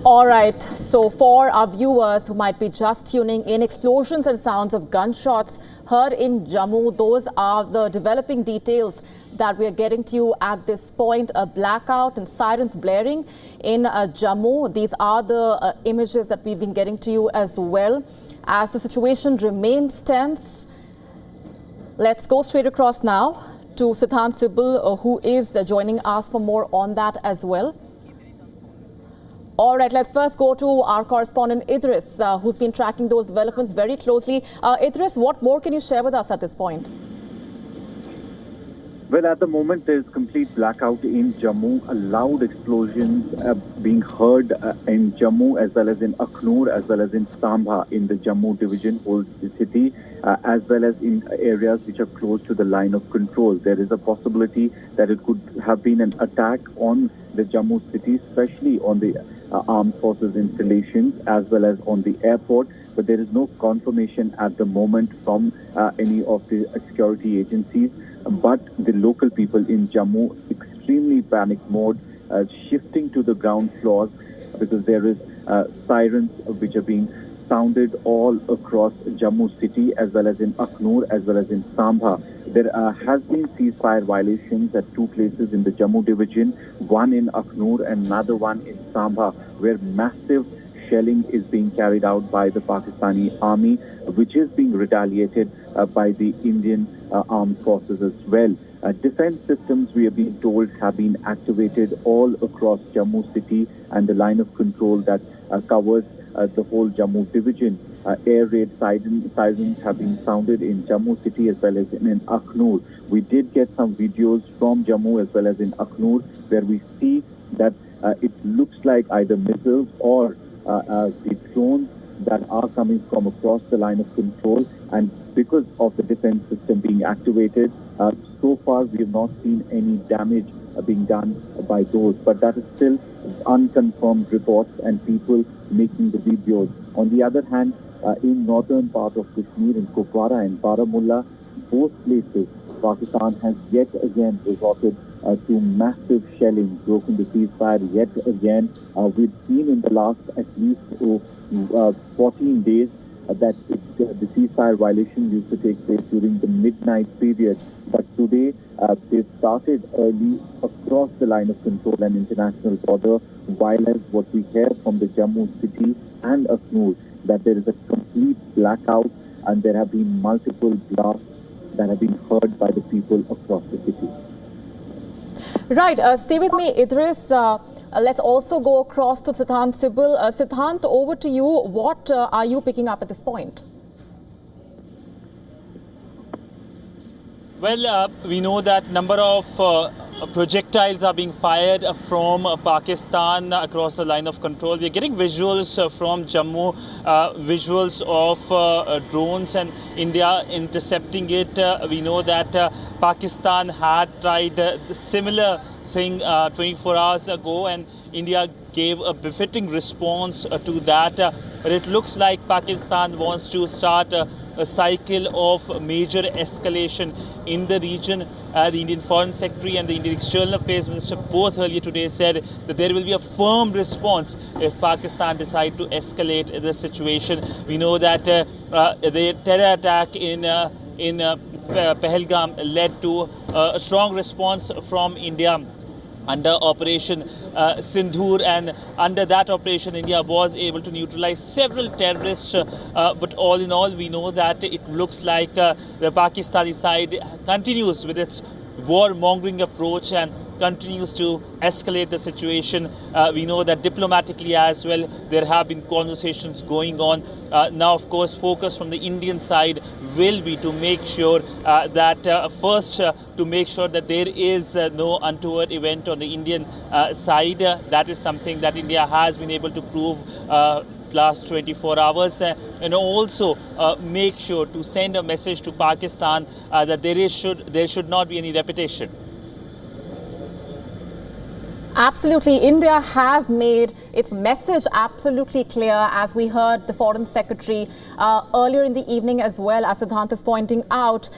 All right, so for our viewers who might be just tuning in, explosions and sounds of gunshots heard in Jammu, those are the developing details that we are getting to you at this point. A blackout and sirens blaring in Jammu. These are the images that we've been getting to you as well. As the situation remains tense, let's go straight across now to Siddhant Sibal, who is joining us for more on that as well. All right, let's first go to our correspondent Idris, who's been tracking those developments very closely. Idris, what more can you share with us at this point? Well, at the moment, there's complete blackout in Jammu. Loud explosions being heard in Jammu, as well as in Akhnur, as well as in Sambha in the Jammu division, old city, as well as in areas which are close to the line of control. There is a possibility that it could have been an attack on the Jammu city, especially on the armed forces installations, as well as on the airport. But there is no confirmation at the moment from any of the security agencies. But the local people in Jammu, extremely panic mode, shifting to the ground floors because there is sirens which are being sounded all across Jammu city, as well as in Akhnur, as well as in Sambha. There has been ceasefire violations at two places in the Jammu division, one in Akhnur and another one in Sambha, where massive shelling is being carried out by the Pakistani army, which is being retaliated by the Indian armed forces as well. Defense systems, we are being told, have been activated all across Jammu city and the line of control that covers the whole Jammu division. Air raid sirens have been sounded in Jammu city as well as in Akhnur. We did get some videos from Jammu as well as in Akhnur, where we see that it looks like either missiles or the drones that are coming from across the line of control. And because of the defense system being activated, so far we have not seen any damage being done by those. But that is still unconfirmed reports and people making the videos. On the other hand, in northern part of Kashmir, in Kupwara and Baramulla, both places, Pakistan has yet again resorted to massive shelling, broken the ceasefire yet again. We've seen in the last at least 14 days that the ceasefire violation used to take place during the midnight period. But today, they've started early across the line of control and international border, while as what we hear from the Jammu city and Akhnur, that there is a complete blackout and there have been multiple blasts that have been heard by the people across the city. Right, stay with me, Idris. Let's also go across to Siddhant Sibal. Siddhant, over to you. What are you picking up at this point? Well, we know that number of projectiles are being fired from Pakistan across the line of control. We're getting visuals from Jammu, visuals of drones and India intercepting it. We know that Pakistan had tried the similar thing 24 hours ago, and India gave a befitting response to that. But it looks like Pakistan wants to start a cycle of major escalation in the region. The Indian Foreign Secretary and the Indian External Affairs Minister both earlier today said that there will be a firm response if Pakistan decide to escalate the situation. We know that the terror attack in Pahalgam led to a strong response from India under Operation Sindoor, and under that operation India was able to neutralize several terrorists, but all in all we know that it looks like the Pakistani side continues with its war-mongering approach, and continues to escalate the situation. We know that diplomatically as well, there have been conversations going on. Now, of course, focus from the Indian side will be to make sure that to make sure that there is no untoward event on the Indian side. That is something that India has been able to prove last 24 hours, and also make sure to send a message to Pakistan that there should not be any repetition. Absolutely. India has made its message absolutely clear, as we heard the Foreign Secretary earlier in the evening as well, as Siddhant is pointing out.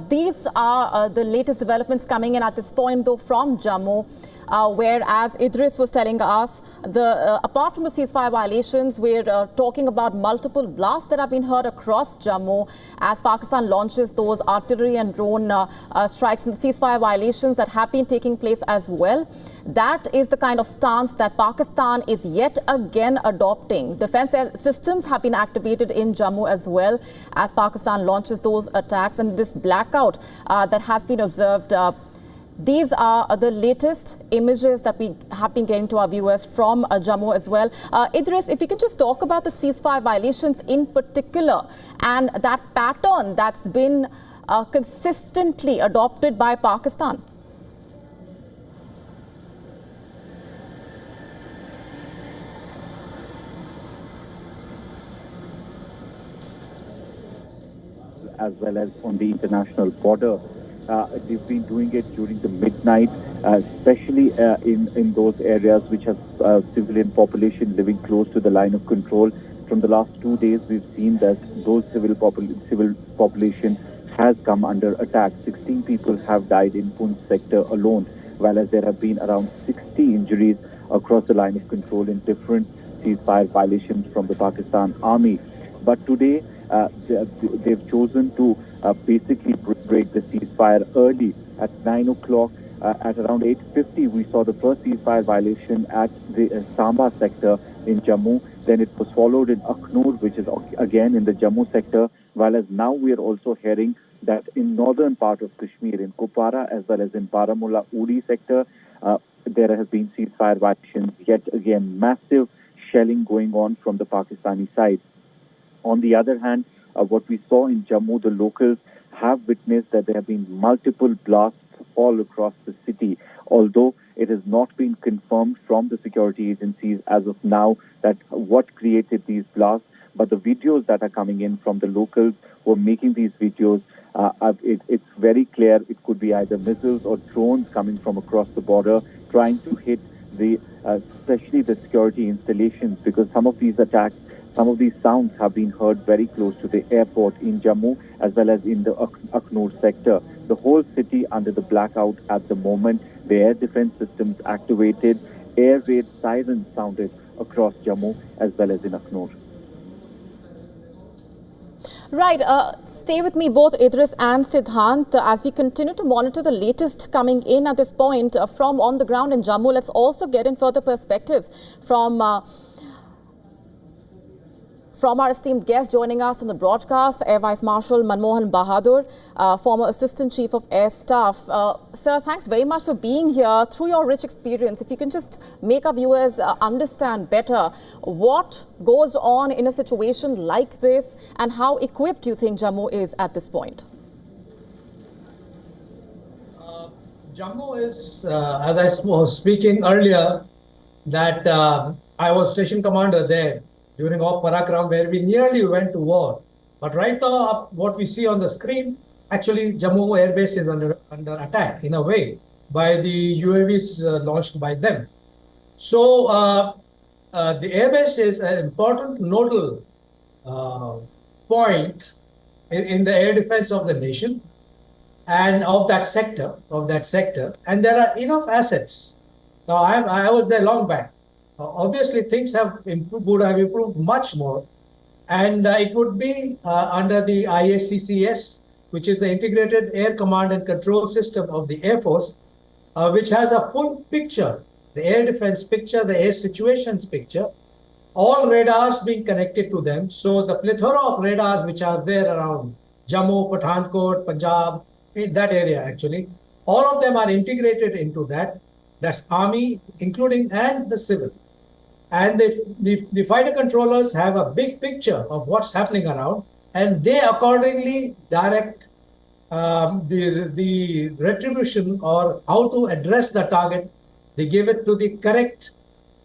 These are the latest developments coming in at this point, though, from Jammu. Whereas Idris was telling us, apart from the ceasefire violations, we're talking about multiple blasts that have been heard across Jammu as Pakistan launches those artillery and drone strikes, and the ceasefire violations that have been taking place as well. That is the kind of stance that Pakistan is yet again adopting. Defense systems have been activated in Jammu as well as Pakistan launches those attacks, and this blackout that has been observed. These are the latest images that we have been getting to our viewers from Jammu as well. Idris, if you can just talk about the ceasefire violations in particular and that pattern that's been consistently adopted by Pakistan. As well as on the international border. They've been doing it during the midnight, especially in those areas which have civilian population living close to the line of control. From the last 2 days, we've seen that those civil population has come under attack. 16 people have died in Poonch sector alone, while as there have been around 60 injuries across the line of control in different ceasefire violations from the Pakistan army. But today, they've chosen to basically break the ceasefire early at 9 o'clock. At around 8:50, we saw the first ceasefire violation at the Samba sector in Jammu. Then it was followed in Akhnur, which is again in the Jammu sector. While as now we are also hearing that in northern part of Kashmir, in Kupwara as well as in Baramulla Uri sector, there has been ceasefire violations. Yet again, massive shelling going on from the Pakistani side. On the other hand, what we saw in Jammu, the locals have witnessed that there have been multiple blasts all across the city, although it has not been confirmed from the security agencies as of now that what created these blasts. But the videos that are coming in from the locals who are making these videos, it's very clear it could be either missiles or drones coming from across the border trying to hit especially the security installations, because some of these attacks, some of these sounds have been heard very close to the airport in Jammu as well as in the Akhnur sector. The whole city under the blackout at the moment. The air defense systems activated. Air raid sirens sounded across Jammu as well as in Akhnur. Right. Stay with me, both Idris and Siddhant, as we continue to monitor the latest coming in at this point from on the ground in Jammu. Let's also get in further perspectives from our esteemed guest joining us on the broadcast, Air Vice Marshal Manmohan Bahadur, former Assistant Chief of Air Staff. Sir, thanks very much for being here. Through your rich experience, if you can just make our viewers understand better what goes on in a situation like this and how equipped you think Jammu is at this point. Jammu is, as I was speaking earlier, that I was station commander there during Op Parakram, where we nearly went to war. But right now, what we see on the screen, actually Jammu Air Base is under attack in a way by the UAVs launched by them. So the Air Base is an important nodal point in the air defense of the nation and of that sector. And there are enough assets. Now, I was there long back. Obviously, things would have improved much more, and it would be under the IACCS, which is the Integrated Air Command and Control System of the Air Force, which has a full picture, the air defense picture, the air situations picture, all radars being connected to them. So the plethora of radars which are there around Jammu, Pathankot, Punjab, in that area actually, All of them are integrated into that. That's army, including and the civil. And the fighter controllers have a big picture of what's happening around, and they accordingly direct the retribution or how to address the target. They give it to the correct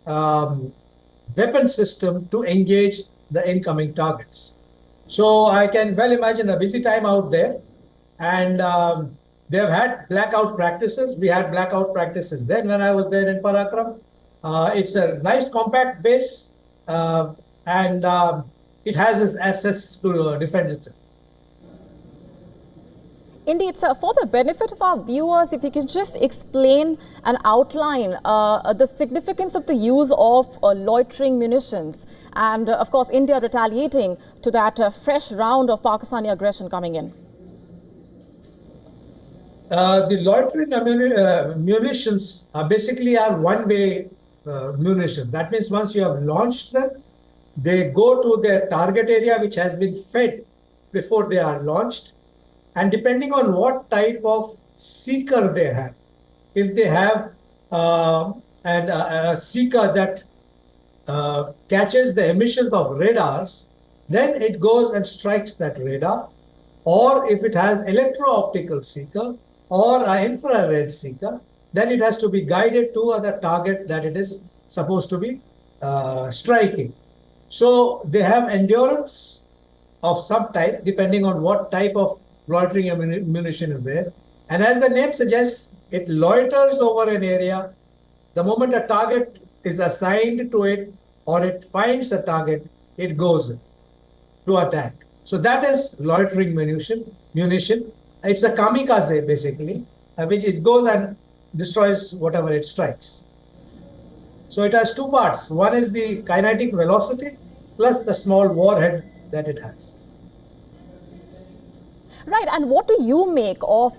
weapon system to engage the incoming targets. So I can well imagine a busy time out there, and they've had blackout practices. We had blackout practices then when I was there in Parakram. It's a nice compact base, and it has its access to defend itself. Indeed, sir. For the benefit of our viewers, if you can just explain and outline the significance of the use of loitering munitions and, of course, India retaliating to that fresh round of Pakistani aggression coming in. The loitering munitions are basically one-way munitions. That means once you have launched them, they go to their target area, which has been fed before they are launched. And depending on what type of seeker they have, if they have a seeker that catches the emissions of radars, then it goes and strikes that radar. Or if it has electro-optical seeker or an infrared seeker, then it has to be guided to the target that it is supposed to be striking. So they have endurance of some type, depending on what type of loitering ammunition is there. And as the name suggests, it loiters over an area. The moment a target is assigned to it or it finds a target, it goes to attack. So that is loitering munition. It's a kamikaze, basically, which it goes and destroys whatever it strikes. So it has two parts. One is the kinetic velocity plus the small warhead that it has. Right, and what do you make of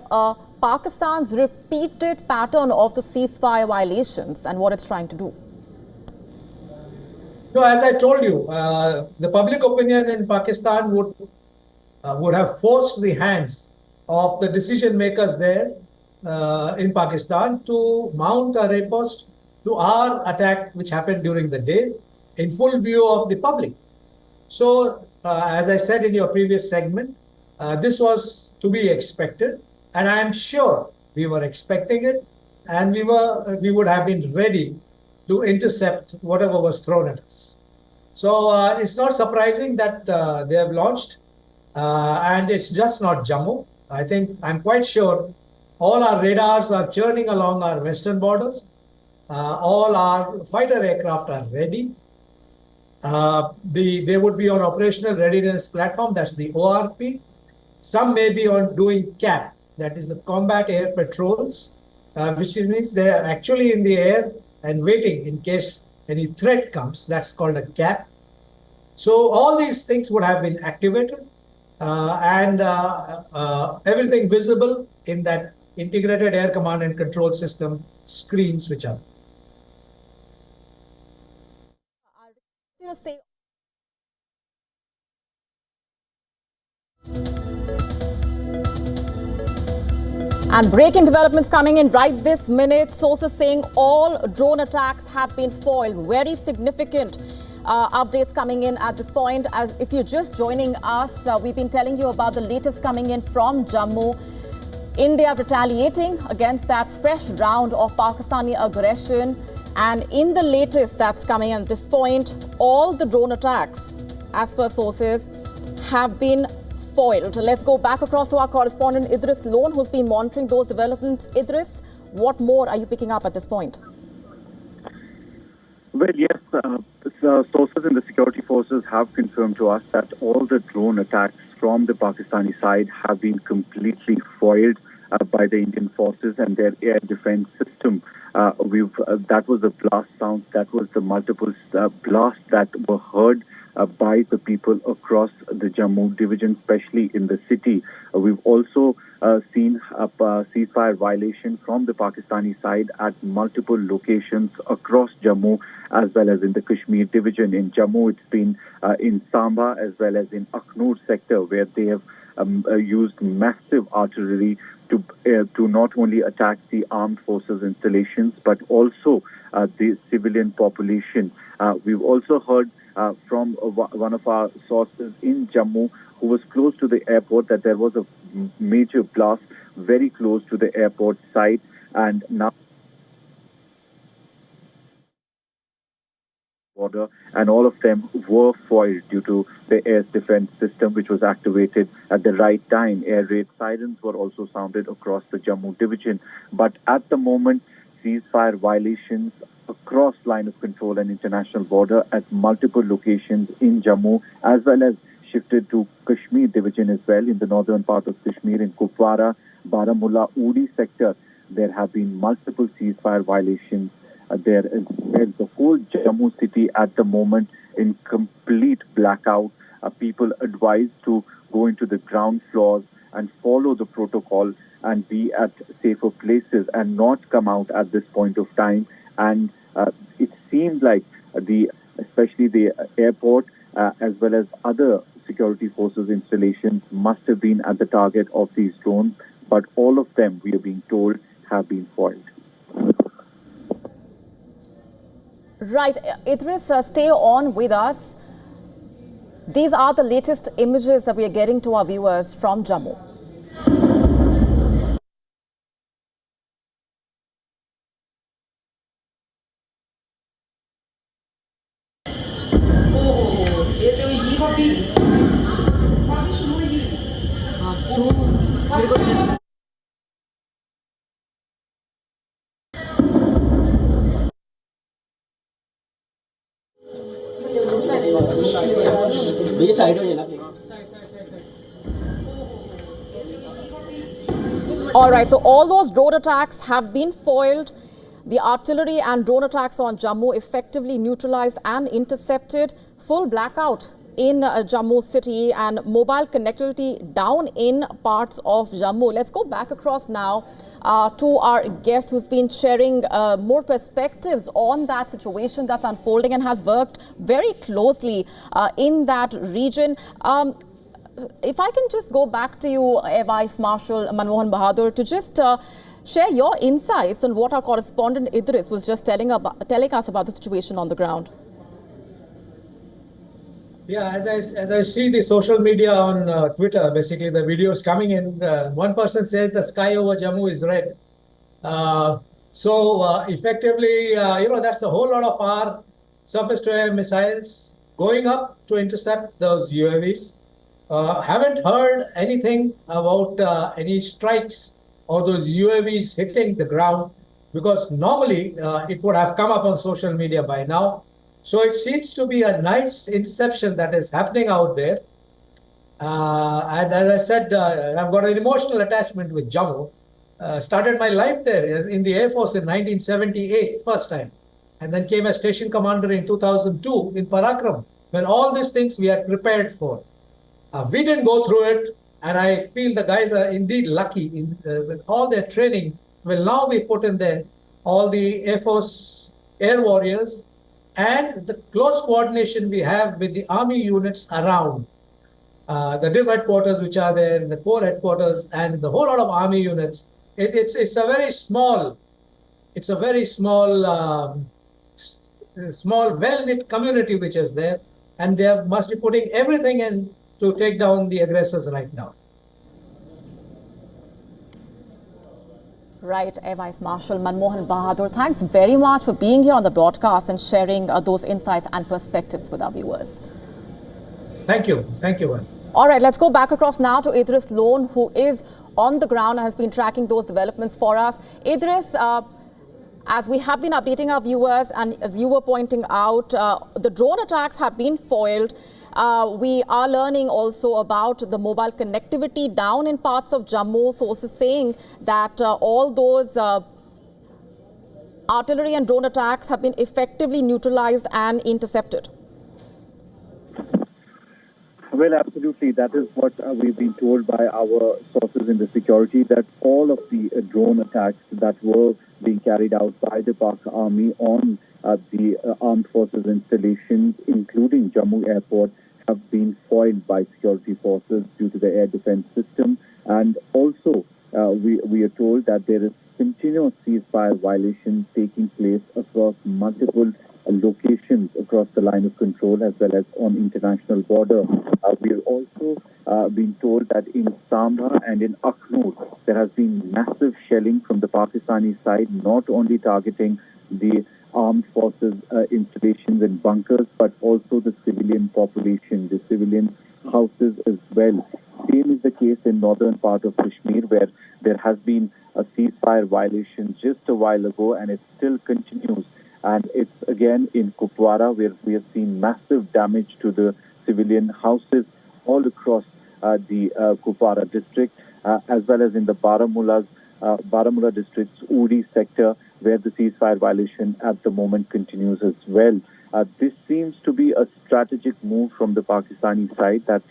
Pakistan's repeated pattern of the ceasefire violations and what it's trying to do? No, as I told you, the public opinion in Pakistan would have forced the hands of the decision makers there in Pakistan to mount a riposte to our attack, which happened during the day, in full view of the public. So, as I said in your previous segment, this was to be expected, and I am sure we were expecting it, and we would have been ready to intercept whatever was thrown at us. So it's not surprising that they have launched, and it's just not Jammu. I'm quite sure all our radars are churning along our western borders. All our fighter aircraft are ready. They would be on operational readiness platform, that's the ORP. Some may be on doing CAP, that is the combat air patrols, which means they are actually in the air and waiting in case any threat comes. That's called a CAP. So all these things would have been activated and everything visible in that integrated air command and control system screens which are. Stay. And breaking developments coming in right this minute. Sources saying all drone attacks have been foiled. Very significant updates coming in at this point. As if you're just joining us, we've been telling you about the latest coming in from Jammu. India retaliating against that fresh round of Pakistani aggression. And in the latest that's coming at this point, all the drone attacks, as per sources, have been foiled. Let's go back across to our correspondent Idris Lone, who's been monitoring those developments. Idris, what more are you picking up at this point? Well, yes, sources in the security forces have confirmed to us that all the drone attacks from the Pakistani side have been completely foiled by the Indian forces and their air defense system. That was the blast sound, that was the multiple blasts that were heard by the people across the Jammu division, especially in the city. We've also seen a ceasefire violation from the Pakistani side at multiple locations across Jammu as well as in the Kashmir division. In Jammu, it's been in Samba as well as in Akhnur sector, where they have used massive artillery to not only attack the armed forces installations but also the civilian population. We've also heard from one of our sources in Jammu who was close to the airport that there was a major blast very close to the airport site, and now border, and all of them were foiled due to the air defense system, which was activated at the right time. Air raid sirens were also sounded across the Jammu division. But at the moment, ceasefire violations across line of control and international border at multiple locations in Jammu, as well as shifted to Kashmir division as well, in the northern part of Kashmir, in Kupwara, Baramulla, Uri sector. There have been multiple ceasefire violations there as well. The whole Jammu city at the moment in complete blackout. People advised to go into the ground floors and follow the protocol and be at safer places and not come out at this point of time. And it seems like especially the airport as well as other security forces installations must have been at the target of these drones, but all of them, we are being told, have been foiled. Right. Idris, stay on with us. These are the latest images that we are getting to our viewers from Jammu. All right, so all those drone attacks have been foiled. The artillery and drone attacks on Jammu effectively neutralized and intercepted. Full blackout in Jammu city and mobile connectivity down in parts of Jammu. Let's go back across now to our guest who's been sharing more perspectives on that situation that's unfolding and has worked very closely in that region. If I can just go back to you, Air Vice Marshal Manmohan Bahadur, to just share your insights on what our correspondent Idris was just telling us about the situation on the ground. Yeah, as I see the social media on Twitter, basically the videos coming in, one person says the sky over Jammu is red. Effectively, that's a whole lot of our surface-to-air missiles going up to intercept those UAVs. Haven't heard anything about any strikes or those UAVs hitting the ground, because normally it would have come up on social media by now. So it seems to be a nice interception that is happening out there. And as I said, I've got an emotional attachment with Jammu. Started my life there in the Air Force in 1978, first time. And then came as station commander in 2002 in Parakram, when all these things we had prepared for. We didn't go through it, and I feel the guys are indeed lucky in all their training will now be put in there. All the Air Force air warriors and the close coordination we have with the army units around the div headquarters, which are there, the corps headquarters, and the whole lot of army units. It's a very small, small well-knit community which is there, and they must be putting everything in to take down the aggressors right now. Right, Air Vice Marshal Manmohan Bahadur, thanks very much for being here on the broadcast and sharing those insights and perspectives with our viewers. Thank you. Thank you, man. All right, let's go back across now to Idris Lone, who is on the ground and has been tracking those developments for us. Idris, as we have been updating our viewers, and as you were pointing out, the drone attacks have been foiled. We are learning also about the mobile connectivity down in parts of Jammu. Sources saying that all those artillery and drone attacks have been effectively neutralized and intercepted. Well, absolutely. That is what we've been told by our sources in the security, that all of the drone attacks that were being carried out by the Pak Army on the armed forces installations, including Jammu Airport, have been foiled by security forces due to the air defense system. And also, we are told that there is continuous ceasefire violations taking place across multiple locations across the line of control as well as on international border. We are also being told that in Sambha and in Akhnur, there has been massive shelling from the Pakistani side, not only targeting the armed forces installations and bunkers, but also the civilian population, the civilian houses as well. Same is the case in northern part of Kashmir, where there has been a ceasefire violation just a while ago, and it still continues. And it's again in Kupwara, where we have seen massive damage to the civilian houses all across the Kupwara district, as well as in the Baramulla district's Uri sector, where the ceasefire violation at the moment continues as well. This seems to be a strategic move from the Pakistani side, that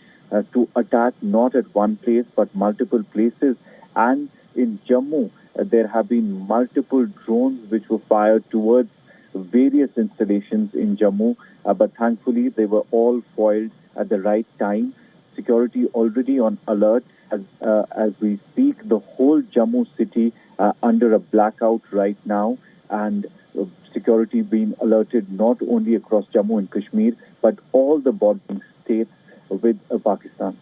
to attack not at one place but multiple places. And in Jammu, there have been multiple drones which were fired towards various installations in Jammu, but thankfully they were all foiled at the right time. Security already on alert as we speak. The whole Jammu city under a blackout right now, and security being alerted not only across Jammu and Kashmir but all the bordering states with Pakistan.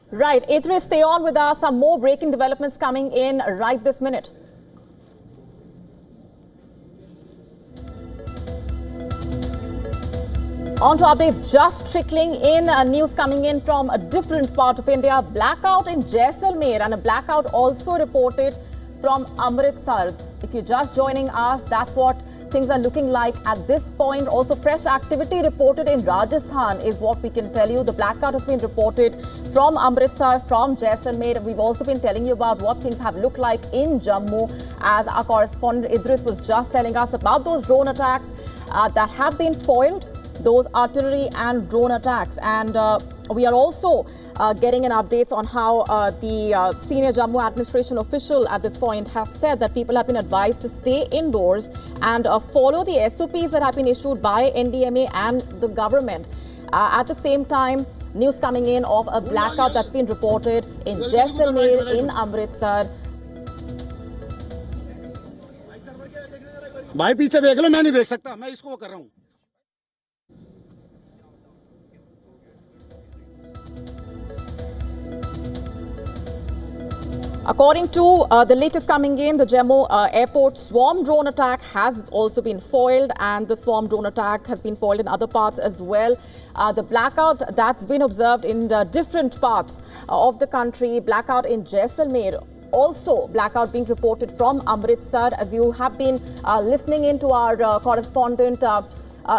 Right. Idris, stay on with us. Some more breaking developments coming in right this minute. On to updates just trickling in, news coming in from a different part of India. Blackout in Jaisalmer, and a blackout also reported from Amritsar. If you're just joining us, that's what things are looking like at this point. Also, fresh activity reported in Rajasthan is what we can tell you. The blackout has been reported from Amritsar, from Jaisalmer. We've also been telling you about what things have looked like in Jammu, as our correspondent Idris was just telling us about those drone attacks that have been foiled, those artillery and drone attacks. And we are also getting an updates on how the senior Jammu administration official at this point has said that people have been advised to stay indoors and follow the SOPs that have been issued by NDMA and the government. At the same time, news coming in of a blackout that's been reported in Jaisalmer, in Amritsar. भाई पीछे देख लो, मैं नहीं देख सकता, मैं इसको कर रहा हूँ. According to the latest coming in, the Jammu airport swarm drone attack has also been foiled, and the swarm drone attack has been foiled in other parts as well. The blackout that's been observed in different parts of the country, blackout in Jaisalmer, also blackout being reported from Amritsar. As you have been listening in to our correspondent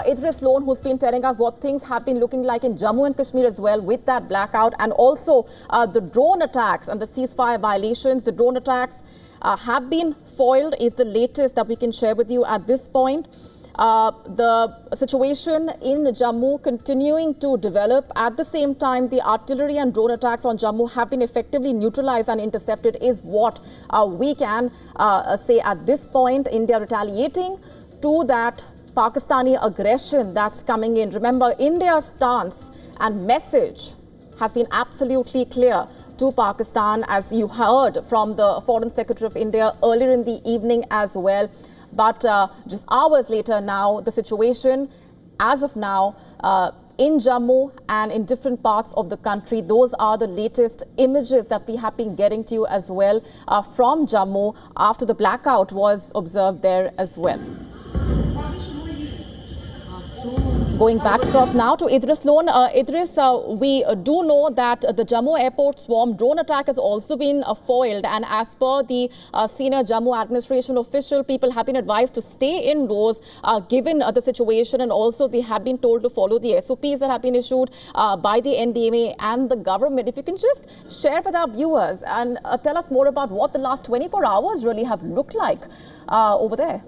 Idris Lone, who's been telling us what things have been looking like in Jammu and Kashmir as well with that blackout, and also the drone attacks and the ceasefire violations. The drone attacks have been foiled is the latest that we can share with you at this point. The situation in Jammu continuing to develop. At the same time, the artillery and drone attacks on Jammu have been effectively neutralized and intercepted is what we can say at this point. India retaliating to that Pakistani aggression that's coming in. Remember, India's stance and message has been absolutely clear to Pakistan, as you heard from the Foreign Secretary of India earlier in the evening as well. But just hours later now, the situation as of now in Jammu and in different parts of the country, those are the latest images that we have been getting to you as well from Jammu after the blackout was observed there as well. Going back across now to Idris Lone. Idris, we do know that the Jammu airport swarm drone attack has also been foiled, and as per the senior Jammu administration official, people have been advised to stay indoors given the situation, and also they have been told to follow the SOPs that have been issued by the NDMA and the government. If you can just share with our viewers and tell us more about what the last 24 hours really have looked like over there.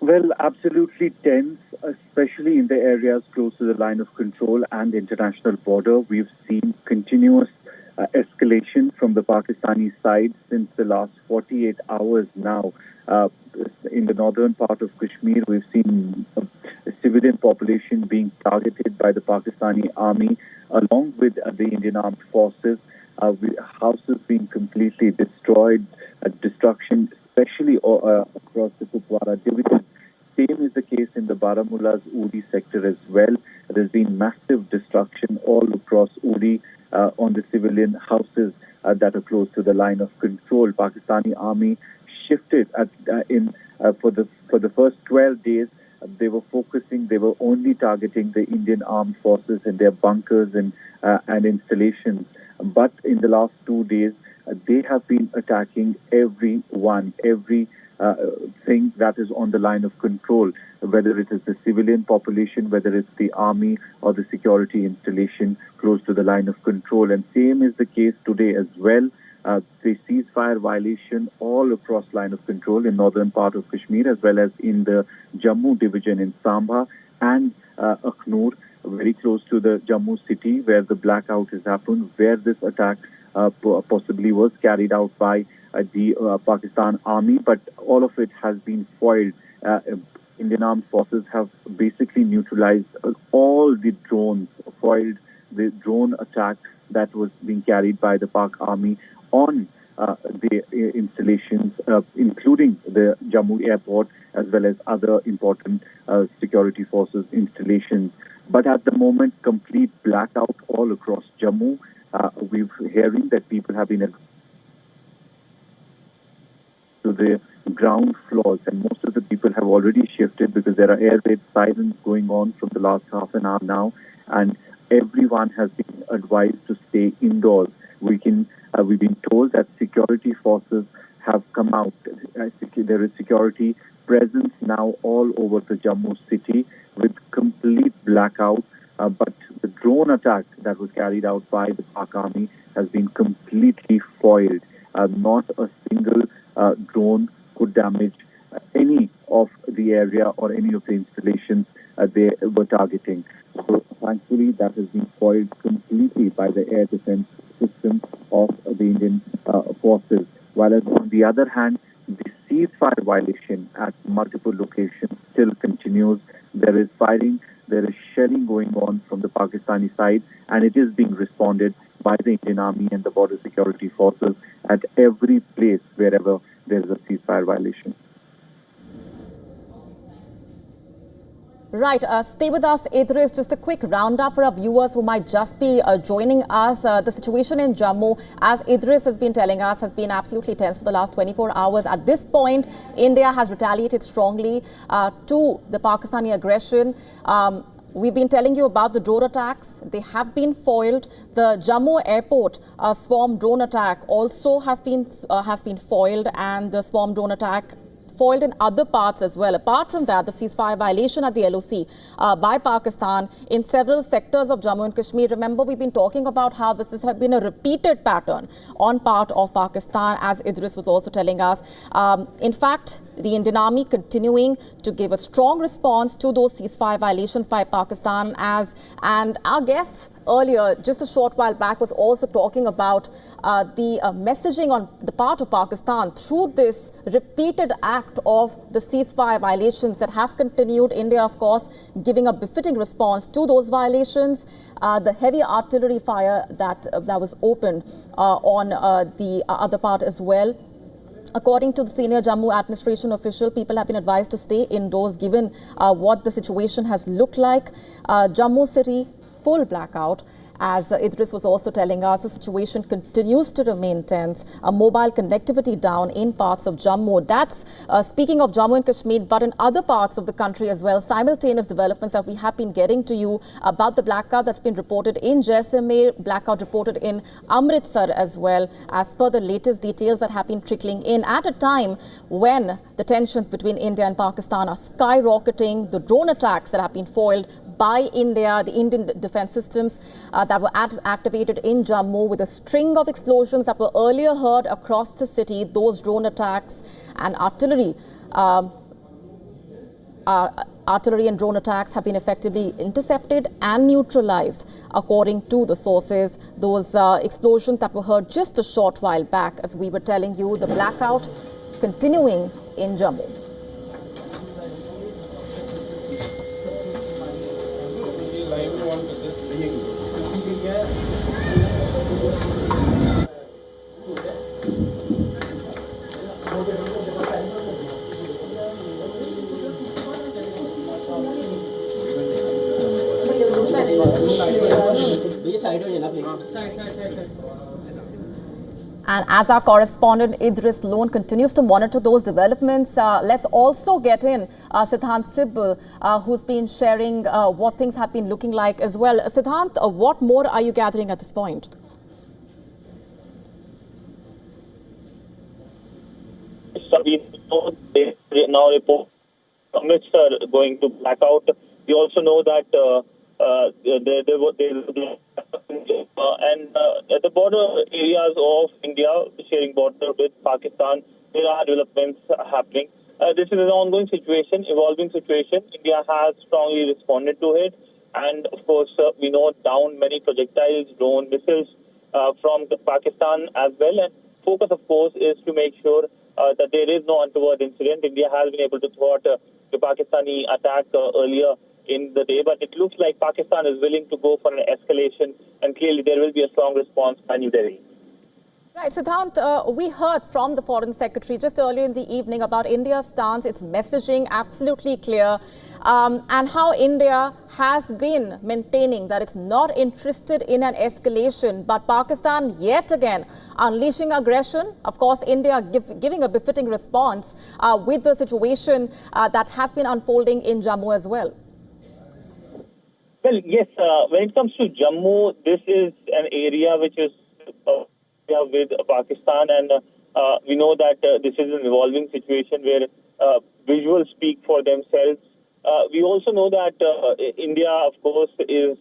Well, absolutely tense, especially in the areas close to the line of control and the international border. We've seen continuous escalation from the Pakistani side since the last 48 hours now. In the northern part of Kashmir, we've seen a civilian population being targeted by the Pakistani army along with the Indian armed forces. houses being completely destroyed, destruction, especially across the Kupwara division. Same is the case in the Baramulla's Uri sector as well. There's been massive destruction all across Uri on the civilian houses that are close to the line of control. Pakistani army shifted for the first 12 days. They were only targeting the Indian armed forces and their bunkers and installations. But in the last 2 days, they have been attacking every thing that is on the line of control, whether it is the civilian population, whether it's the army or the security installation close to the line of control. And same is the case today as well. The ceasefire violation all across line of control in northern part of Kashmir, as well as in the Jammu division in Sambha and Akhnur, very close to the Jammu city where the blackout has happened, where this attack possibly was carried out by the Pakistan army, but all of it has been foiled. Indian armed forces have basically neutralized all the drones, foiled the drone attack that was being carried by the Pak army on the installations, including the Jammu airport, as well as other important security forces installations. But at the moment, complete blackout all across Jammu. We're hearing that people have been to the ground floors, and most of the people have already shifted because there are air raid sirens going on from the last half an hour now, and everyone has been advised to stay indoors. We've been told that security forces have come out. There is security presence now all over the Jammu city with complete blackout. But the drone attack that was carried out by the Pak army has been completely foiled. Not a single drone could damage any of the area or any of the installations they were targeting. So thankfully that has been foiled completely by the air defense system of the Indian forces. While on the other hand, the ceasefire violation at multiple locations still continues. There is firing, there is shelling going on from the Pakistani side, and it is being responded by the Indian Army and the border security forces at every place wherever there is a ceasefire violation. Right. Stay with us, Idris. Just a quick roundup for our viewers who might just be joining us. The situation in Jammu, as Idris has been telling us, has been absolutely tense for the last 24 hours. At this point, India has retaliated strongly to the Pakistani aggression. We've been telling you about the drone attacks. They have been foiled. The Jammu airport swarm drone attack also has been foiled, and the swarm drone attack foiled in other parts as well. Apart from that, the ceasefire violation at the LOC by Pakistan in several sectors of Jammu and Kashmir. Remember, we've been talking about how this has been a repeated pattern on part of Pakistan, as Idris was also telling us. In fact, the Indian Army continuing to give a strong response to those ceasefire violations by Pakistan, and our guest earlier, just a short while back, was also talking about the messaging on the part of Pakistan through this repeated act of the ceasefire violations that have continued. India, of course, giving a befitting response to those violations. The heavy artillery fire that was opened on the other part as well. According to the senior Jammu administration official, people have been advised to stay indoors given what the situation has looked like. Jammu city, full blackout. As Idris was also telling us, the situation continues to remain tense. Mobile connectivity down in parts of Jammu. That's speaking of Jammu and Kashmir, but in other parts of the country as well. Simultaneous developments that we have been getting to you about the blackout that's been reported in Jaisalmer, blackout reported in Amritsar as well, as per the latest details that have been trickling in at a time when the tensions between India and Pakistan are skyrocketing. The drone attacks that have been foiled by India, the Indian defense systems that were activated in Jammu, with a string of explosions that were earlier heard across the city. Those drone attacks and artillery and drone attacks have been effectively intercepted and neutralized, according to the sources. Those explosions that were heard just a short while back, as we were telling you, the blackout continuing in Jammu. And as our correspondent Idris Loan continues to monitor those developments, let's also get in Siddhant Sibbal, who's been sharing what things have been looking like as well. Siddhant, what more are you gathering at this point? We know they now report Amritsar going to blackout. We also know that the border areas of India, sharing border with Pakistan, there are developments happening. This is an ongoing situation, evolving situation. India has strongly responded to it. And of course, we know down many projectiles, drone missiles from Pakistan as well. And focus, of course, is to make sure that there is no untoward incident. India has been able to thwart the Pakistani attack earlier in the day, but it looks like Pakistan is willing to go for an escalation, and clearly there will be a strong response by New Delhi. Right, Siddhant, we heard from the Foreign Secretary just earlier in the evening about India's stance, its messaging absolutely clear, and how India has been maintaining that it's not interested in an escalation, but Pakistan yet again unleashing aggression. Of course, India giving a befitting response with the situation that has been unfolding in Jammu as well. Well, yes, when it comes to Jammu, this is an area which is with Pakistan, and we know that this is an evolving situation where visuals speak for themselves. We also know that India, of course, is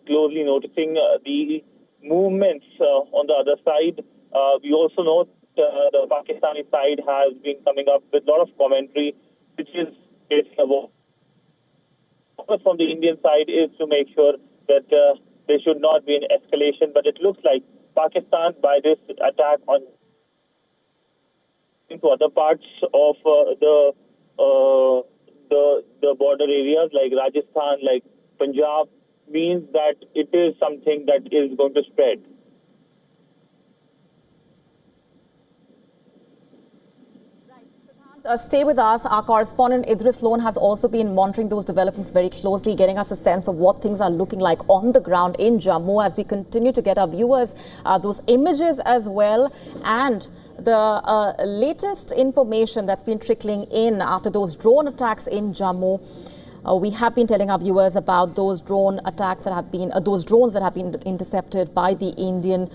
closely noticing the movements on the other side. We also know that the Pakistani side has been coming up with a lot of commentary, which is about from the Indian side is to make sure that there should not be an escalation, but it looks like Pakistan, by this attack on into other parts of the border areas like Rajasthan, like Punjab, means that it is something that is going to spread. Stay with us. Our correspondent Idris Loan has also been monitoring those developments very closely, getting us a sense of what things are looking like on the ground in Jammu as we continue to get our viewers those images as well, and the latest information that's been trickling in after those drone attacks in Jammu. We have been telling our viewers about those drone attacks that have been, those drones that have been intercepted by the Indian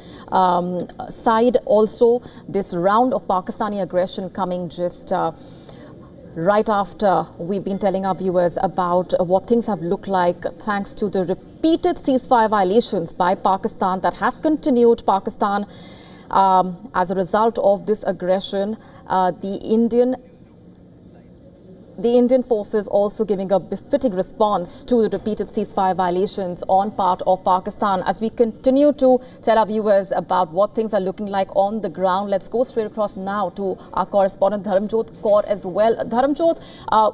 side. Also, this round of Pakistani aggression coming just right after we've been telling our viewers about what things have looked like thanks to the repeated ceasefire violations by Pakistan that have continued. Pakistan, as a result of this aggression, the Indian forces also giving a befitting response to the repeated ceasefire violations on part of Pakistan. As we continue to tell our viewers about what things are looking like on the ground, let's go straight across now to our correspondent Dharamjot Kaur as well. Dharamjot,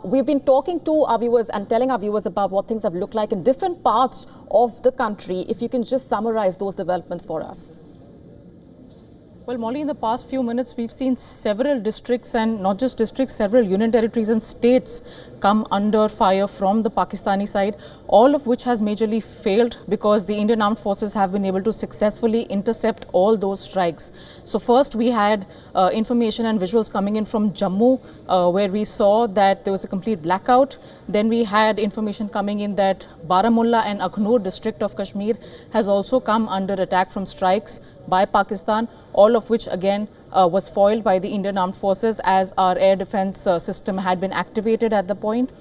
we've been talking to our viewers and telling our viewers about what things have looked like in different parts of the country. If you can just summarize those developments for us. Well, Molly, in the past few minutes, we've seen several districts, and not just districts, several union territories and states come under fire from the Pakistani side, all of which has majorly failed because the Indian armed forces have been able to successfully intercept all those strikes. So first we had information and visuals coming in from Jammu, where we saw that there was a complete blackout. Then we had information coming in that Baramulla and Akhnur district of Kashmir has also come under attack from strikes by Pakistan, all of which again was foiled by the Indian armed forces as our air defense system had been activated at the point.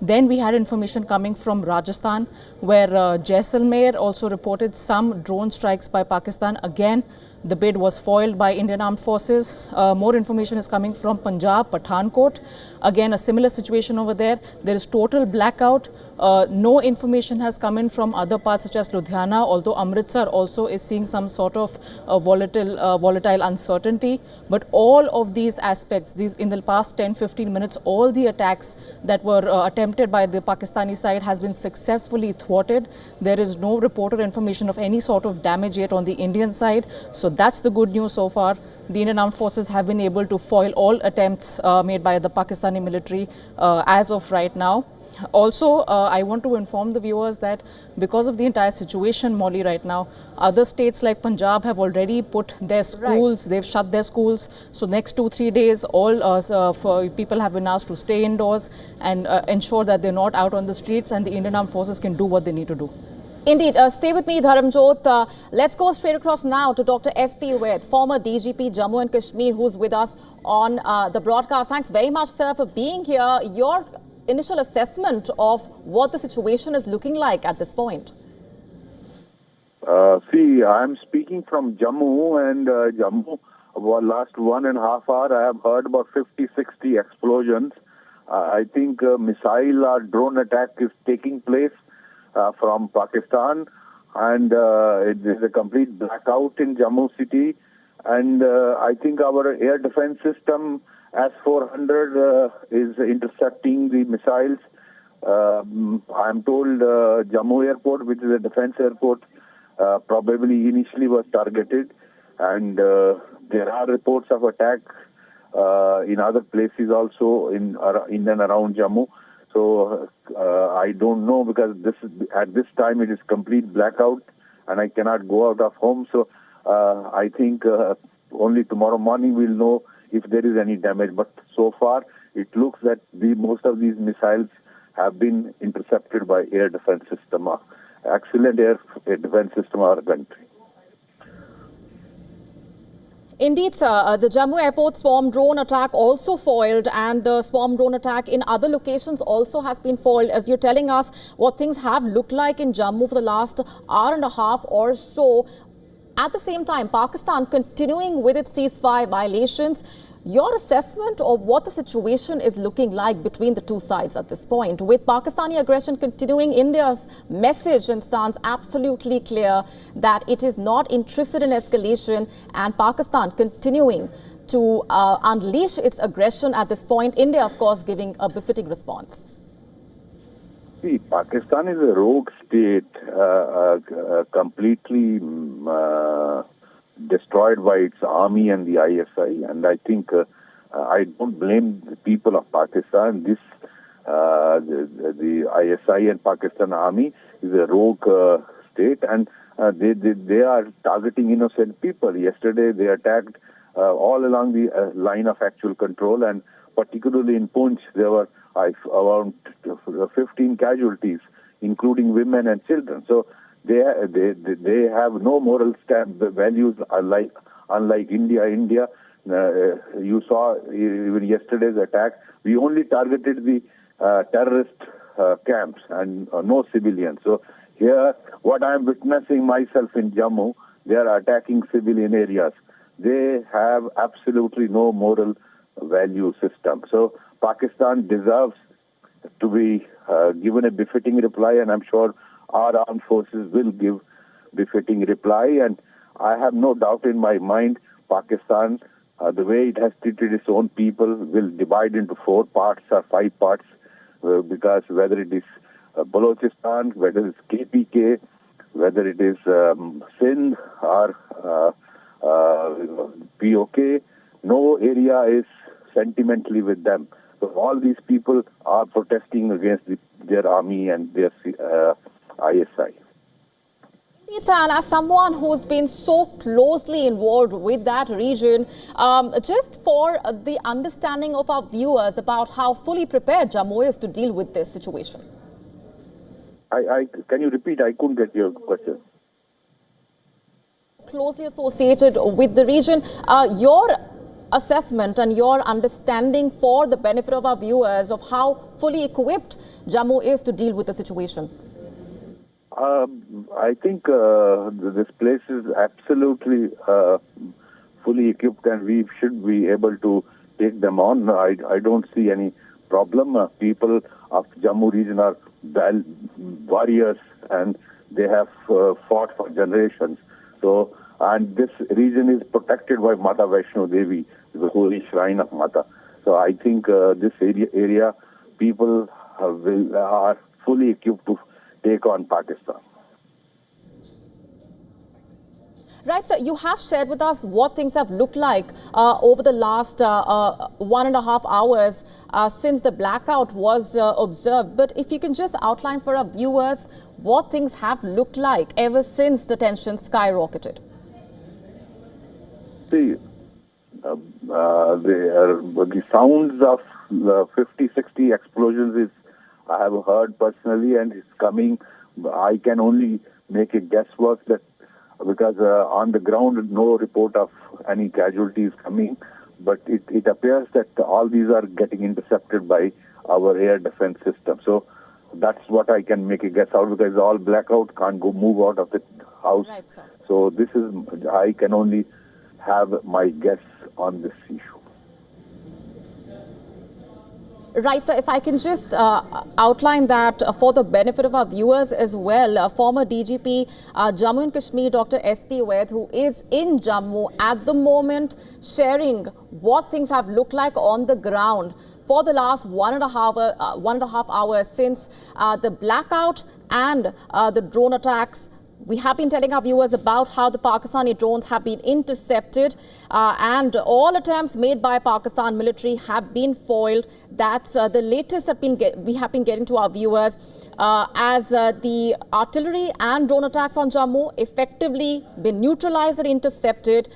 Then we had information coming from Rajasthan, where Jaisalmer also reported some drone strikes by Pakistan. Again, the bid was foiled by Indian armed forces. More information is coming from Punjab, Pathankot. Again, a similar situation over there. There is total blackout. No information has come in from other parts such as Ludhiana, although Amritsar also is seeing some sort of volatile uncertainty. But all of these aspects, in the past 10-15 minutes, all the attacks that were attempted by the Pakistani side has been successfully thwarted. There is no reported information of any sort of damage yet on the Indian side. So that's the good news so far. The Indian armed forces have been able to foil all attempts made by the Pakistani military as of right now. Also, I want to inform the viewers that because of the entire situation, Molly, right now, other states like Punjab have already put their schools, they've shut their schools. So next 2-3 days, all for people have been asked to stay indoors and ensure that they're not out on the streets, and the Indian Armed Forces can do what they need to do. Indeed. Stay with me, Dharamjot. Let's go straight across now to Dr. S.P. Vaid, former DGP Jammu and Kashmir, who's with us on the broadcast. Thanks very much, sir, for being here. Your initial assessment of what the situation is looking like at this point. See, I'm speaking from Jammu, and Jammu, over the last 1.5 hours, I have heard about 50-60 explosions. I think missile or drone attack is taking place from Pakistan, and it is a complete blackout in Jammu city. And I think our air defense system, S-400, is intercepting the missiles. I'm told Jammu airport, which is a defense airport, probably initially was targeted, and there are reports of attack in other places also in and around Jammu. So I don't know, because at this time it is complete blackout and I cannot go out of home. So I think only tomorrow morning we'll know if there is any damage. But so far it looks that most of these missiles have been intercepted by air defense system. Excellent air defense system of our country. Indeed, sir. The Jammu airport swarm drone attack also foiled, and the swarm drone attack in other locations also has been foiled. As you're telling us what things have looked like in Jammu for the last hour and a half or so. At the same time, Pakistan continuing with its ceasefire violations. Your assessment of what the situation is looking like between the two sides at this point, with Pakistani aggression continuing, India's message and stance absolutely clear that it is not interested in escalation, and Pakistan continuing to unleash its aggression at this point. India, of course, giving a befitting response. See, Pakistan is a rogue state, completely destroyed by its army and the ISI, and I think I don't blame the people of Pakistan. The ISI and Pakistan army is a rogue state, and they are targeting innocent people. Yesterday they attacked all along the line of actual control, and particularly in Poonch there were around 15 casualties, including women and children. So they have no moral values unlike India. You saw even yesterday's attack. We only targeted the terrorist camps and no civilians. So here, what I am witnessing myself in Jammu, they are attacking civilian areas. They have absolutely no moral value system. So Pakistan deserves to be given a befitting reply, and I'm sure our armed forces will give befitting reply. And I have no doubt in my mind, Pakistan, the way it has treated its own people, will divide into 4 parts or 5 parts, because whether it is Balochistan, whether it's KPK, whether it is Sindh or POK, no area is sentimentally with them. So all these people are protesting against their army and their ISI. Indeed, and as someone who's been so closely involved with that region, just for the understanding of our viewers about how fully prepared Jammu is to deal with this situation. Can you repeat? I couldn't get your question. Closely associated with the region, your assessment and your understanding for the benefit of our viewers of how fully equipped Jammu is to deal with the situation. I think this place is absolutely fully equipped, and we should be able to take them on. I don't see any problem. People of Jammu region are warriors, and they have fought for generations. So, and this region is protected by Mata Vaishno Devi, the holy shrine of Mata. So I think this area people are fully equipped to take on Pakistan. Right, so you have shared with us what things have looked like over the last 1.5 hours since the blackout was observed. But if you can just outline for our viewers what things have looked like ever since the tension skyrocketed. See, the sounds of 50, 60 explosions is I have heard personally, and it's coming. I can only make a guesswork that because on the ground no report of any casualties coming, but it appears that all these are getting intercepted by our air defense system. So that's what I can make a guess out, because all blackout can't move out of the house. Right, sir. So this is, I can only have my guess on this issue. Right, so if I can just outline that for the benefit of our viewers as well, former DGP Jammu and Kashmir, Dr. S.P. Vaid, who is in Jammu at the moment, sharing what things have looked like on the ground for the last 1.5 hours since the blackout and the drone attacks. We have been telling our viewers about how the Pakistani drones have been intercepted and all attempts made by Pakistan military have been foiled. That's the latest that we have been getting to our viewers as the artillery and drone attacks on Jammu effectively been neutralized and intercepted.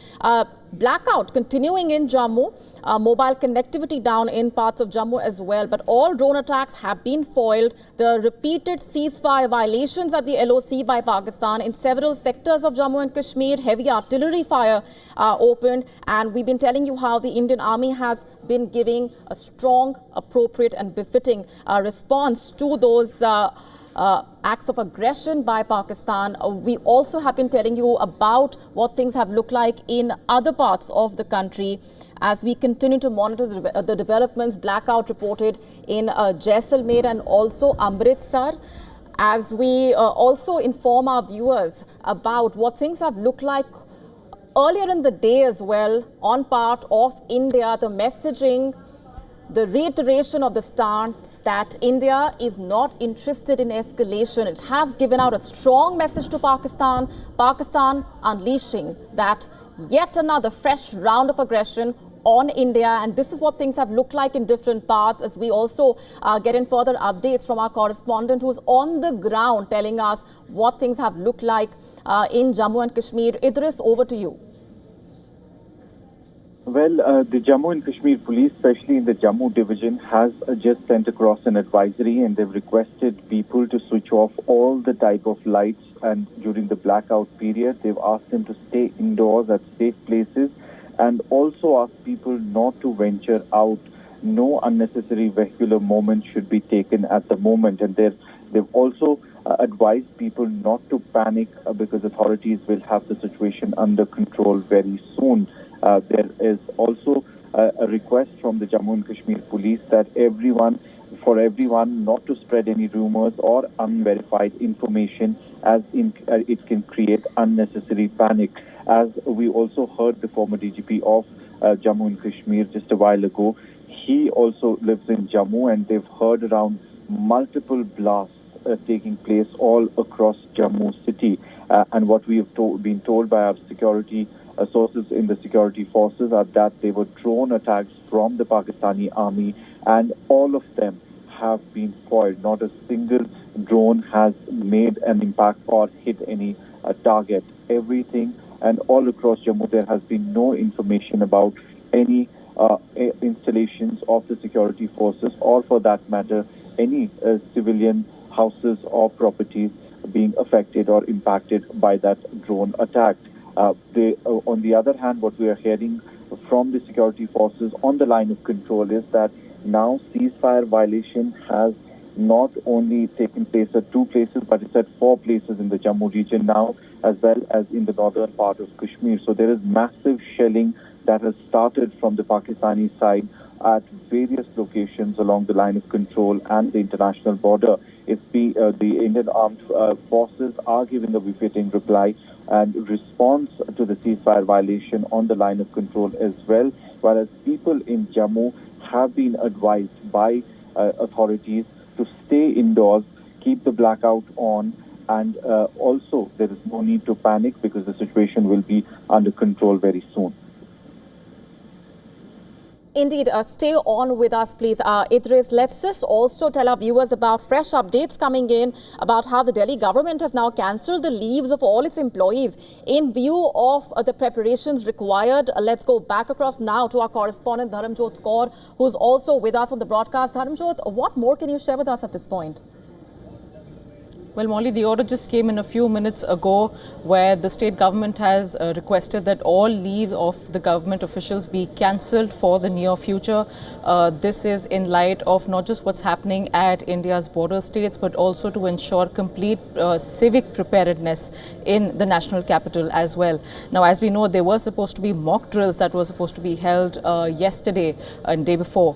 Blackout continuing in Jammu, mobile connectivity down in parts of Jammu as well, but all drone attacks have been foiled. The repeated ceasefire violations at the LOC by Pakistan in several sectors of Jammu and Kashmir, heavy artillery fire opened, and we've been telling you how the Indian Army has been giving a strong, appropriate and befitting response to those acts of aggression by Pakistan. We also have been telling you about what things have looked like in other parts of the country as we continue to monitor the developments. Blackout reported in Jaisalmer and also Amritsar. As we also inform our viewers about what things have looked like earlier in the day as well on part of India, the messaging, the reiteration of the stance that India is not interested in escalation. It has given out a strong message to Pakistan, Pakistan unleashing that yet another fresh round of aggression on India. And this is what things have looked like in different parts, as we also get in further updates from our correspondent who's on the ground telling us what things have looked like in Jammu and Kashmir. Idris, over to you. Well, the Jammu and Kashmir police, especially in the Jammu division, has just sent across an advisory, and they've requested people to switch off all the type of lights, and during the blackout period they've asked them to stay indoors at safe places, and also asked people not to venture out. No unnecessary vehicular movement should be taken at the moment, and they've also advised people not to panic because authorities will have the situation under control very soon. There is also a request from the Jammu and Kashmir police that everyone not to spread any rumors or unverified information, as it can create unnecessary panic. As we also heard the former DGP of Jammu and Kashmir just a while ago, he also lives in Jammu, and they've heard around multiple blasts taking place all across Jammu city. And what we have been told by our security sources in the security forces are that they were drone attacks from the Pakistani army, and all of them have been foiled. Not a single drone has made an impact or hit any target. Everything and all across Jammu, there has been no information about any installations of the security forces, or for that matter, any civilian houses or properties being affected or impacted by that drone attack. On the other hand, what we are hearing from the security forces on the line of control is that now ceasefire violation has not only taken place at 2 places, but it's at 4 places in the Jammu region now, as well as in the northern part of Kashmir. So there is massive shelling that has started from the Pakistani side at various locations along the line of control and the international border. The Indian armed forces are giving a befitting reply and response to the ceasefire violation on the line of control as well, whereas people in Jammu have been advised by authorities to stay indoors, keep the blackout on, And also, there is no need to panic because the situation will be under control very soon. Indeed, stay on with us, please. Idris, let's just also tell our viewers about fresh updates coming in about how the Delhi government has now cancelled the leaves of all its employees in view of the preparations required. Let's go back across now to our correspondent, Dharamjot Kaur, who's also with us on the broadcast. Dharamjot, what more can you share with us at this point? Well, Molly, the order just came in a few minutes ago where the state government has requested that all leave of the government officials be cancelled for the near future. This is in light of not just what's happening at India's border states, but also to ensure complete civic preparedness in the national capital as well. Now, as we know, there were supposed to be mock drills that were supposed to be held yesterday and day before,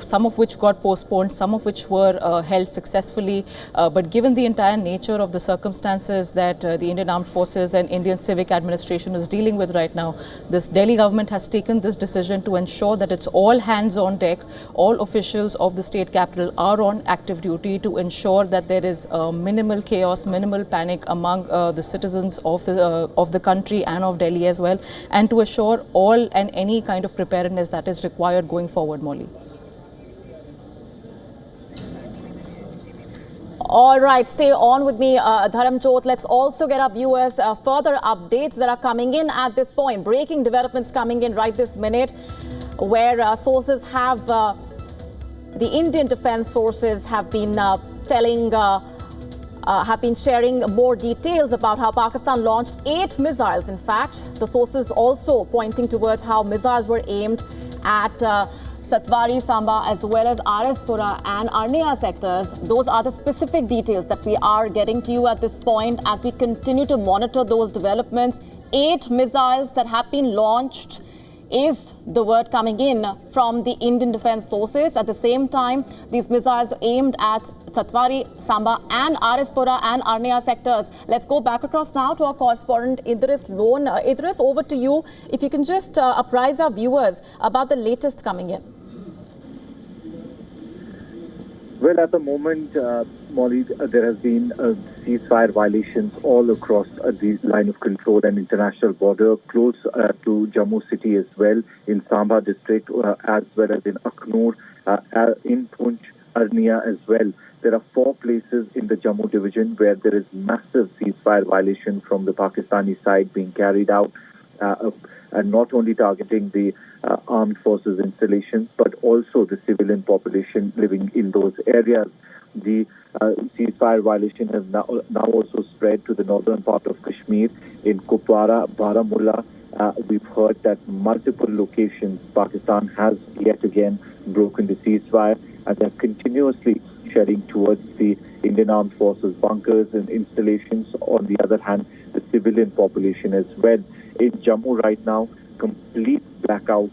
some of which got postponed, some of which were held successfully. But given the entire nature of the circumstances that the Indian Armed Forces and Indian Civic Administration is dealing with right now, this Delhi government has taken this decision to ensure that it's all hands on deck. All officials of the state capital are on active duty to ensure that there is minimal chaos, minimal panic among the citizens of the country and of Delhi as well, and to assure all and any kind of preparedness that is required going forward, Molly. All right, stay on with me, Dharamjot. Let's also get our viewers further updates that are coming in at this point. Breaking developments coming in right this minute, where sources have, the Indian defense sources have been sharing more details about how Pakistan launched 8 missiles. In fact, the sources also pointing towards how missiles were aimed at Satwari, Samba, as well as RS-Pura and Arnia sectors. Those are the specific details that we are getting to you at this point as we continue to monitor those developments. 8 missiles that have been launched is the word coming in from the Indian defense sources. At the same time, these missiles aimed at Satwari, Samba and RS-Pura and Arnia sectors. Let's go back across now to our correspondent Idris Lone. Idris, over to you. If you can just apprise our viewers about the latest coming in. Well, at the moment, Molly, there has been ceasefire violations all across the line of control and international border, close to Jammu city as well, in Samba district, as well as in Akhnur, in Poonch, Arnia as well. There are 4 places in the Jammu division where there is massive ceasefire violation from the Pakistani side being carried out, and not only targeting the armed forces installations, but also the civilian population living in those areas. The ceasefire violation has now also spread to the northern part of Kashmir, in Kupwara, Baramulla. We've heard that multiple locations Pakistan has yet again broken the ceasefire, and they're continuously shelling towards the Indian Armed Forces bunkers and installations. On the other hand, the civilian population as well. In Jammu right now, complete blackout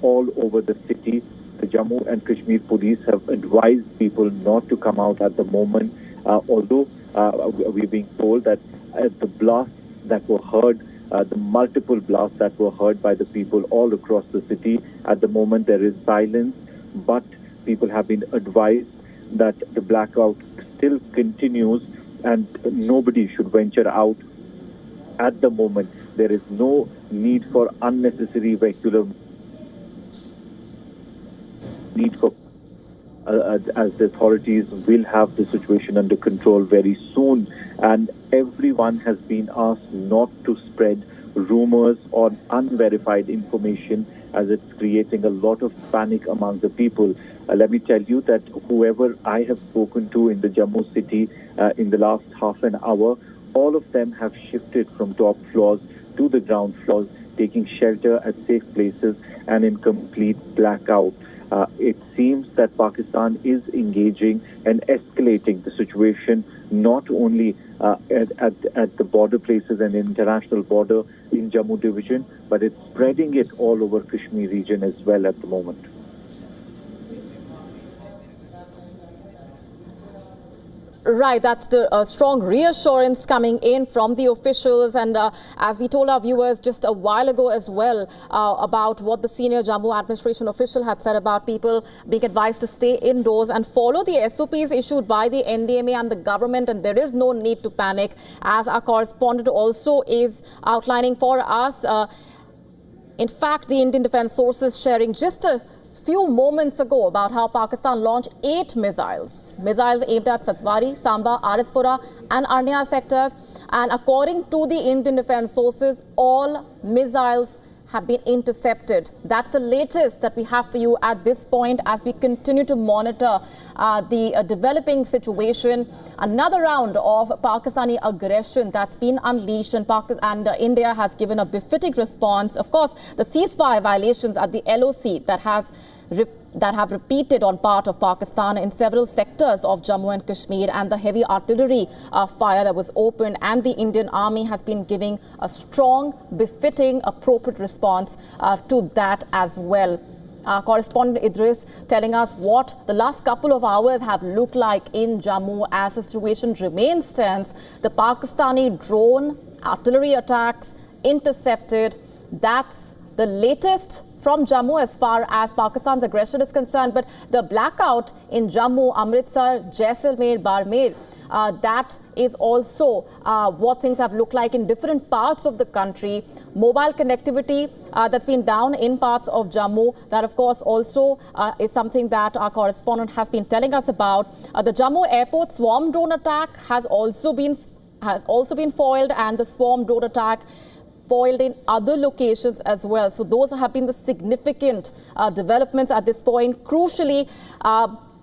all over the city. The Jammu and Kashmir police have advised people not to come out at the moment, although we're being told that the blasts that were heard, the multiple blasts that were heard by the people all across the city, at the moment there is silence, but people have been advised that the blackout still continues and nobody should venture out at the moment. There is no need for unnecessary vehicular need for as the authorities will have the situation under control very soon, and everyone has been asked not to spread rumors or unverified information, as it's creating a lot of panic among the people. Let me tell you that whoever I have spoken to in the Jammu city in the last half an hour, all of them have shifted from top floors to the ground floors, taking shelter at safe places and in complete blackout. It seems that Pakistan is engaging and escalating the situation, not only at the border places and international border in Jammu division, but it's spreading it all over Kashmir region as well at the moment. Right, that's the strong reassurance coming in from the officials, and as we told our viewers just a while ago as well about what the senior Jammu administration official had said about people being advised to stay indoors and follow the SOPs issued by the NDMA and the government, and there is no need to panic, as our correspondent also is outlining for us. In fact, the Indian defense sources sharing just a few moments ago about how Pakistan launched 8 missiles aimed at Satwari, Samba, Arispura and Arnia sectors. And according to the Indian defense sources, all missiles have been intercepted. That's the latest that we have for you at this point as we continue to monitor the developing situation. Another round of Pakistani aggression that's been unleashed, and India has given a befitting response. Of course, the ceasefire violations at the LOC that have repeated on part of Pakistan in several sectors of Jammu and Kashmir, and the heavy artillery fire that was opened, and the Indian Army has been giving a strong, befitting, appropriate response to that as well. Our correspondent Idris telling us what the last couple of hours have looked like in Jammu as the situation remains tense. The Pakistani drone artillery attacks intercepted. That's the latest from Jammu as far as Pakistan's aggression is concerned. But the blackout in Jammu, Amritsar, Jaisalmer, Barmer, that is also what things have looked like in different parts of the country. Mobile connectivity that's been down in parts of Jammu. That, of course, also is something that our correspondent has been telling us about. The Jammu airport swarm drone attack has also been foiled, and the swarm drone attack foiled in other locations as well. So those have been the significant developments at this point. Crucially,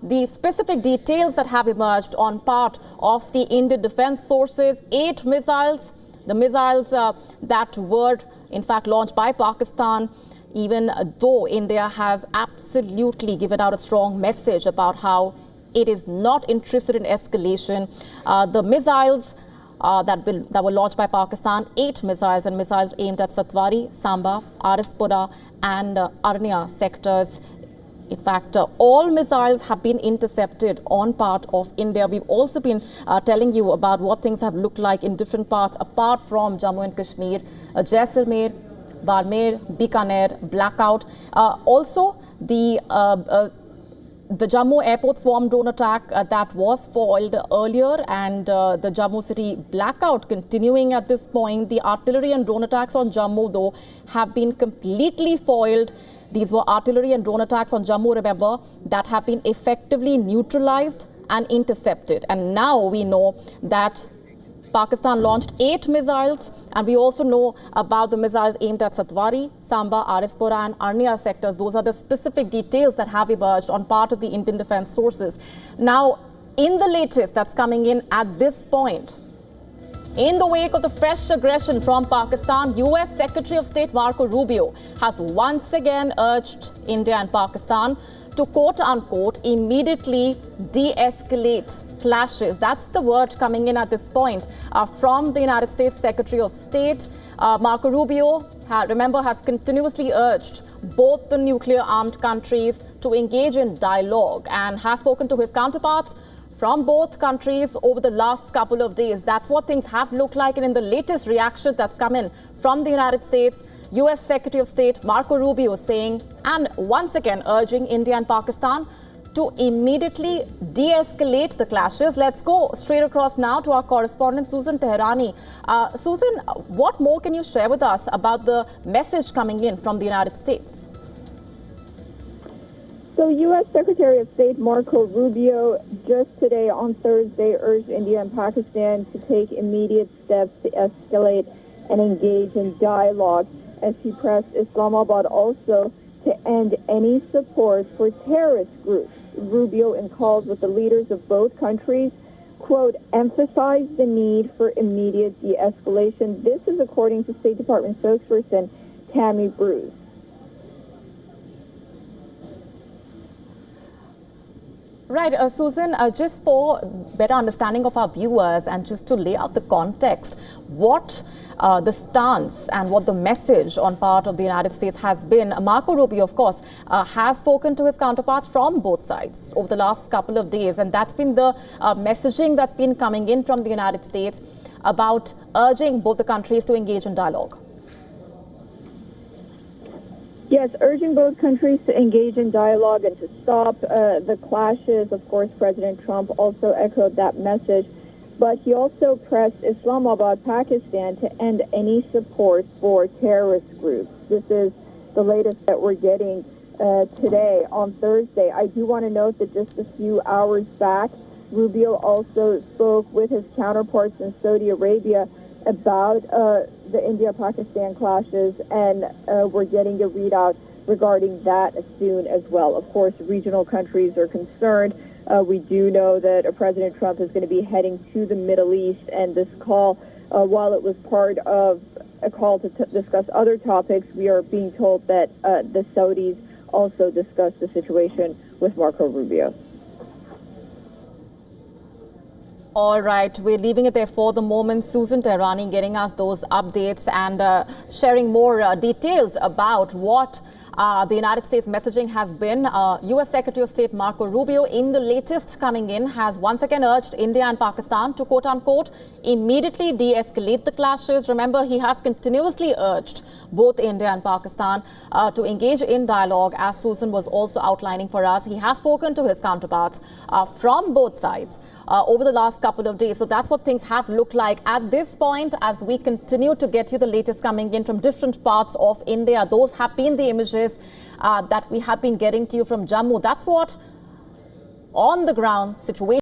the specific details that have emerged on part of the Indian defense sources: 8 missiles, the missiles that were in fact launched by Pakistan, even though India has absolutely given out a strong message about how it is not interested in escalation. The missiles that were launched by Pakistan, 8 missiles, and missiles aimed at Satwari, Samba, Arispura and Arnia sectors. In fact, all missiles have been intercepted on part of India. We've also been telling you about what things have looked like in different parts apart from Jammu and Kashmir: Jaisalmer, Barmer, Bikaner, blackout. Also, the Jammu airport swarm drone attack that was foiled earlier, and the Jammu city blackout continuing at this point. The artillery and drone attacks on Jammu, though, have been completely foiled. These were artillery and drone attacks on Jammu, remember, that have been effectively neutralized and intercepted. And now we know that Pakistan launched 8 missiles, and we also know about the missiles aimed at Satwari, Samba, Arispura and Arnia sectors. Those are the specific details that have emerged on part of the Indian defense sources. Now, in the latest that's coming in at this point, in the wake of the fresh aggression from Pakistan, US Secretary of State Marco Rubio has once again urged India and Pakistan to quote-unquote immediately de-escalate clashes. That's the word coming in at this point from the United States Secretary of State. Marco Rubio, remember, has continuously urged both the nuclear-armed countries to engage in dialogue and has spoken to his counterparts from both countries over the last couple of days. That's what things have looked like. And in the latest reaction that's come in from the United States, US Secretary of State Marco Rubio saying, and once again urging India and Pakistan to immediately de-escalate the clashes. Let's go straight across now to our correspondent Susan Teherani. Susan, what more can you share with us about the message coming in from the United States? So U.S. Secretary of State Marco Rubio just today on Thursday urged India and Pakistan to take immediate steps to escalate and engage in dialogue, as he pressed Islamabad also to end any support for terrorist groups. Rubio, in calls with the leaders of both countries, quote, emphasized the need for immediate de-escalation. This is according to State Department spokesperson Tammy Bruce. Right, Susan, just for better understanding of our viewers and just to lay out the context, what the stance and what the message on part of the United States has been. Marco Rubio, of course, has spoken to his counterparts from both sides over the last couple of days, and that's been the messaging that's been coming in from the United States about urging both the countries to engage in dialogue. Yes, urging both countries to engage in dialogue and to stop the clashes. Of course, President Trump also echoed that message, but he also pressed Islamabad, Pakistan, to end any support for terrorist groups. This is the latest that we're getting today on Thursday. I do want to note that just a few hours back, Rubio also spoke with his counterparts in Saudi Arabia about the India-Pakistan clashes, and we're getting a readout regarding that soon as well. Of course, regional countries are concerned. We do know that President Trump is going to be heading to the Middle East, and this call, while it was part of a call to discuss other topics, we are being told that the Saudis also discussed the situation with Marco Rubio. All right, we're leaving it there for the moment. Susan Tehrani getting us those updates and sharing more details about what the United States messaging has been. U.S. Secretary of State Marco Rubio, in the latest coming in, has once again urged India and Pakistan to, quote-unquote, immediately de-escalate the clashes. Remember, he has continuously urged both India and Pakistan to engage in dialogue, as Susan was also outlining for us. He has spoken to his counterparts from both sides over the last couple of days. So that's what things have looked like at this point as we continue to get you the latest coming in from different parts of India. Those have been the images that we have been getting to you from Jammu. That's what on the ground situation